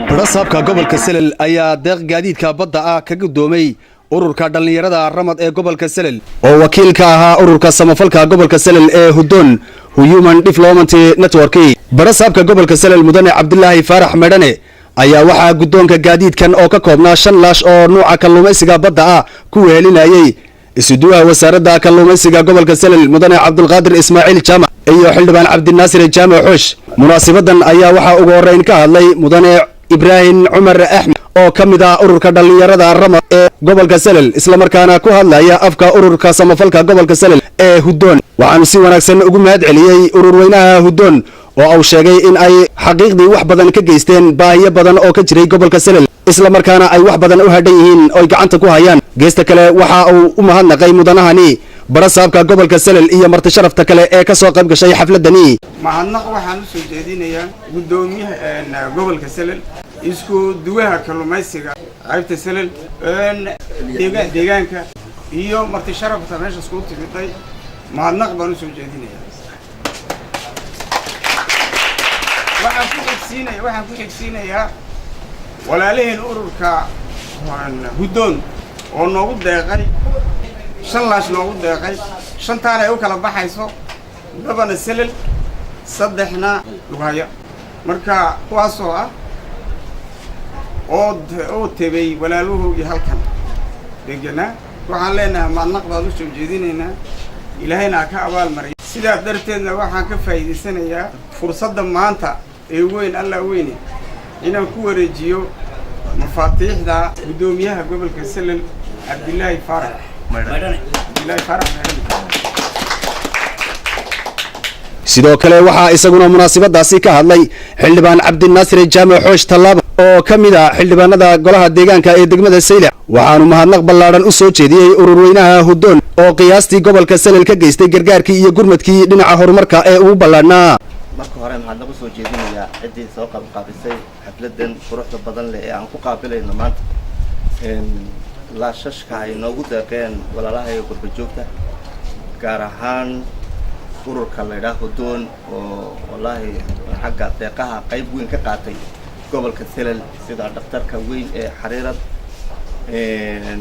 barasaabka gobolka Salel ayaa deeq gaadiidka badda ah ka gudoomay ururka dhalinyarada Ramad ee gobolka Salel oo wakiil ka ahaa ururka samafalka gobolka Salel ee Hudon Human Development Network. barasaabka gobolka Salel mudane Cabdullaahi Faarax Medhane ayaa waxa gudoonka gaadiidkan oo ka koobnaa 5 laash oo nooca kalluumaysiga badda ah ku weelinayay isuduwaha wasaaradda kalluumaysiga gobolka Salel mudane Cabdulqaadir Ismaaciil Jaamac iyo xildhibaan Cabdinaasir Jaamac Xoosh. munaasabadan ayaa waxa ugu horeyn ka hadlay mudane Ibrahim Umar Ahmed oo kamid ah ururka dhalinyarada Ramad ee gobolka Salel isla markaana ku hadlaya afka ururka samafalka gobolka Salel ee Hudon. waxaan si wanaagsan ugu mahad celiyay ururweynaha Hudon oo uu sheegay in ay xaqiiqdii wax badan ka geysteen baahiyo badan oo ka jiray gobolka Salel isla markaana ay wax badan u hadhan yihiin oo gacanta ku hayaan. geesta kale waxa uu u mahadnaqay mudanahani barasaabka gobolka Salel iyo marti sharafta kale ee ka soo qayb gashay xafladani. mahadnaq waxaan u soo jeedinayaa gudoomiyaha gobolka Salel isku duwaha kalluumaysiga qaybta Salel deegaanka iyo marti sharafta meesha isku timidday. mahadnaq baan u soo jeedinayaa. waxaan ku xigsiinayaa walaalaheen ururka Hudon oo noogu deeqay 5 laash noogu deeqay 5 taana ay u kala baxayso dabana Salel 3na Lugaya. marka kuwaasoo ah oo tebay walaaluhu iyo halkan degana waxaan leenahay mahadnaq baan u soo jeedinaynaa. ilaahayna ka abaal mariyo. sidaa darteedna waxaan ka faa'iideysanayaa fursadda maanta ee weyn alla weyne inaan ku wareejiyo mafaatiixda gudoomiyaha gobolka Salel Cabdullaahi Faarax Medhane. sidoo kale waxa isaguna munaasabadaasi ka hadlay xildhibaan Cabdinaasir Jaamac Xoosh Tallaabo oo kamid ah xildhibaanada golaha deegaanka ee degmada Saylac. waxaanu mahadnaq ballaaran u soo jeediyay ururweynaha Hudon oo qiyaastii gobolka Salel ka geystay gargaarkii iyo gurmadkii dhinaca horumarka ee uu ballaarnaa. marka hore mahadnaq u soo jeedinayaa cidii soo qaabisay xafladan quruxda badan leh ee aan ku qaabilayno maanta laashashka ay noogu deeqeen walaalaha ee qurba joogta gaar ahaan ururka la yiraahdo Hudon oo wallahi xagga deeqaha qayb weyn ka qaatay gobolka Salel sida dhaqtarka weyn ee Xariirad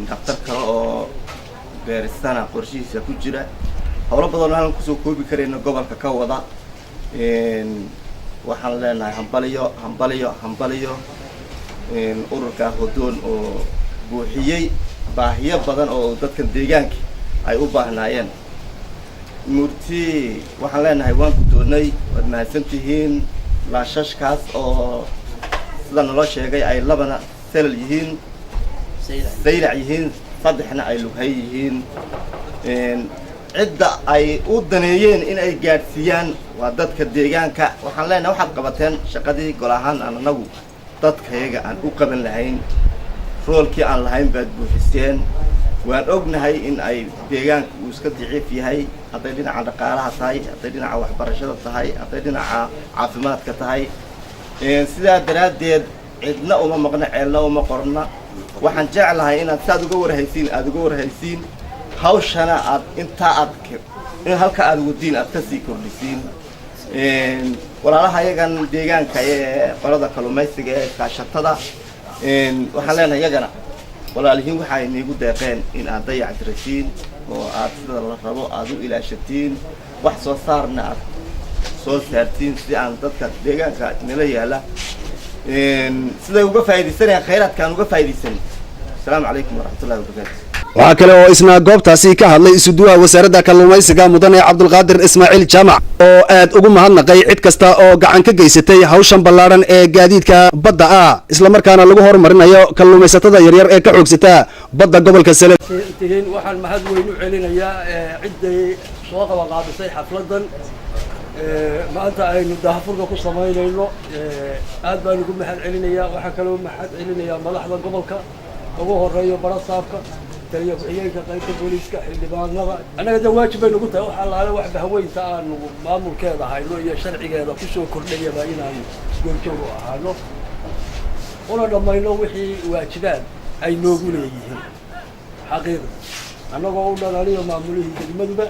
dhaqtar kale oo beerisana qorshihiisa ku jira howlo badan oo aan ku soo koobi kareyno gobolka ka wada. waxaan leenahay hambaliyo ururka Hudon oo buuxiyay baahiyo badan oo dadka deegaanka ay u baahnaayeen. murti waxaan leenahay waan gudoonay wad mahadsantihiin laashashkaas oo sida naloo sheegay ay 2na Salel yihiin Saylac yihiin 3na ay Lughay yihiin. cidda ay u daneeyeen in ay gaadhsiiyaan waa dadka deegaanka. waxaan leenahay waxaad qabateen shaqadii gol ahaan aan anagu dadkayaga aan u qaban lahayn roolkii aan lahayn baad buuxiseen. waan ognahay in ay deegaanka uu iska daciif yahay hadday dhinaca dhaqaalaha tahay hadday dhinaca waxbarashada tahay hadday dhinaca caafimaadka tahay. sidaa daraaddeed cidna uma maqna ceelna uma qorna. waxaan jeclahay inaad saad uga warhaysiin hawshana aad inta in halka aad wadiin aad ka sii kordhisiin. walaalaha yagan deegaanka ee qolada kalluumaysiga ee kaashatada waxaan leenahay yagana walaalihiin waxa ay nagu deeqeen in aad dayac tirasiin oo aad sida la rabo aad u ilaashatiin wax soo saarna aad soo saartiin si aan dadka deegaanka nala yaala sida uga faa'iideysanayaan khayraadkan uga faa'iideysan. assalaamu calaykum waraxmatullaahi wabarakaatuh. waxaa kale oo isna goobtaasi ka hadlay isuduwaha wasaaradda kalluumaysiga mudane Cabdulqaadir Ismaaciil Jaamac oo aad ugu mahadnaqay cid kasta oo gacan ka geysatay hawshan ballaaran ee gaadiidka badda ah isla markaana lagu horumarinayo kalluumaysatada yaryar ee ka xoogsata badda gobolka Salel. waxaan mahad weyn u celinayaa ciddii soo qabanqaabisay xafladan maanta aynu daahfurka ku samaynayno. aad baan ugu mahad celinayaa. waxaan kaloo mahad celinayaa madaxda gobolka ugu horeeyo barasaabka taliya ku-xigeenka qaybta booliiska xildhibaanada. annaga de waajib bay nagu tahay waxa laala wax bahweynta aanu maamulkeeda hayno iyo sharcigeeda kusoo kordhayaba inaanu goobjoog u ahaano una dhammayno wixii waajibaan ay noogu leeyihiin xaqiiqda annagoo u dhalaliyo maamulihii degmaduba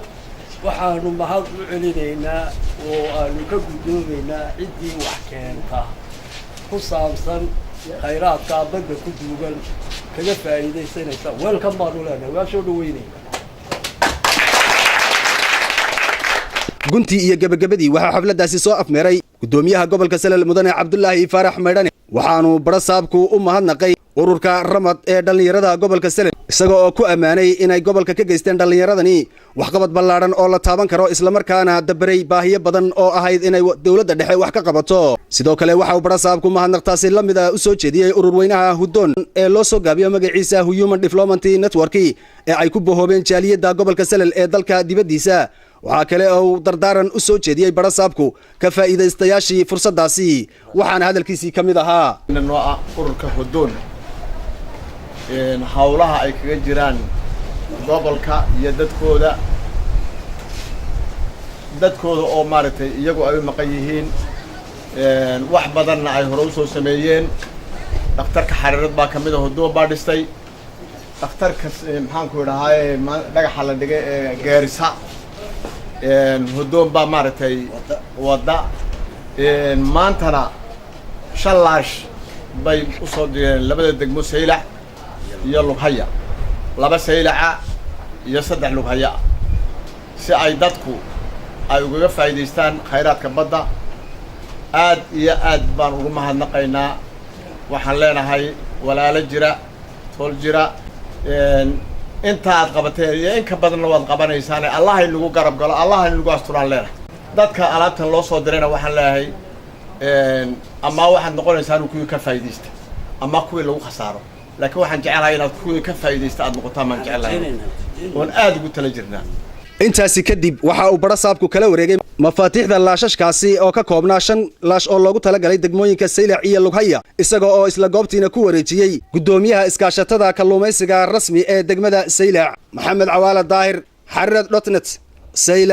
waxaanu mahad u celinaynaa oo aanu ka guddoomaynaa ciddii wax keenta ku saabsan khayraadka badda ku duugan kaga faa'iidaysanaysa welcome baanu leenahay waa soo dhaweynayna guntii iyo gabagabadii waxaa xafladaasi soo afmeeray gudoomiyaha gobolka Salel Mudane Cabdullaahi Faarax Maydhane waxaanu barasaabku u mahadnaqay ururka Ramad ee dhalinyarada gobolka Salel isaga oo ku amaanay inay gobolka ka geysteen dhalinyaradani waxqabad ballaaran oo la taaban karo isla markaana dabaray baahiyo badan oo ahayd inay dawladda dhexe wax ka qabato sidoo kale waxa uu barasaabku mahadnaqtaasi la mid ah u soo jeediyay urur weynaha Hudoon ee loo soo gaabiyo magaciisa Human Development Network ee ay ku bohoobeen jaaliyada gobolka Salel ee dalka dibadiisa waxa kale oo dardaaran u soo jeediyay barasaabku ka faa'iideystayaashii fursadaasi waxaana hadalkiisii kamid ahaa nooca ururka Hudoon hawlaha ay kaga jiraan gobolka iyo dadkooda oo maaragtay iyagu ay maqan yihiin wax badanna ay hore u soo sameeyeen dhakhtarka xariirad baa kamid ah Hudoon baa dhistay dhakhtarka maxaan ku idhahay dhagaxa la dhigay ee Gaarisa Hudoon baa maaragtay wada maantana shallaash bay u soo direen labada degmo Saylac iyo Lughaya laba Saylaca iyo saddex Lughaya si ay dadku ay uga faa'iideystaan khayraadka badda aad iyo aad baan ugu mahadnaqaynaa waxaan leenahay walaalo jira tol jira inta aad qabateen iyo in ka badanna waad qabanaysaan Allah inagu garab galo Allah inagu asturaan leenahay dadka alaabtan loo soo dirayna waxaan leeyahay ama waxaad noqonaysaan kuwii ka faa'iideysta ama kuwii lagu khasaaro laakiin waxaan jecelahay inaad kuwii ka faa'iideysta aad noqotaan maan jecelahay oo aad ugu tala jirnaa intaasi kadib waxa uu barasaabku kala wareegay mafaatiixda laashashkaasi oo ka koobnaa 5 laash oo loogu talagalay degmooyinka Saylac iyo Lughaya isaga oo isla goobtiina ku wareejiyay gudoomiyaha iskaashatada kalluumaysiga rasmi ee degmada Saylac Maxamed Cawaale Daahir xariirad.net Saylac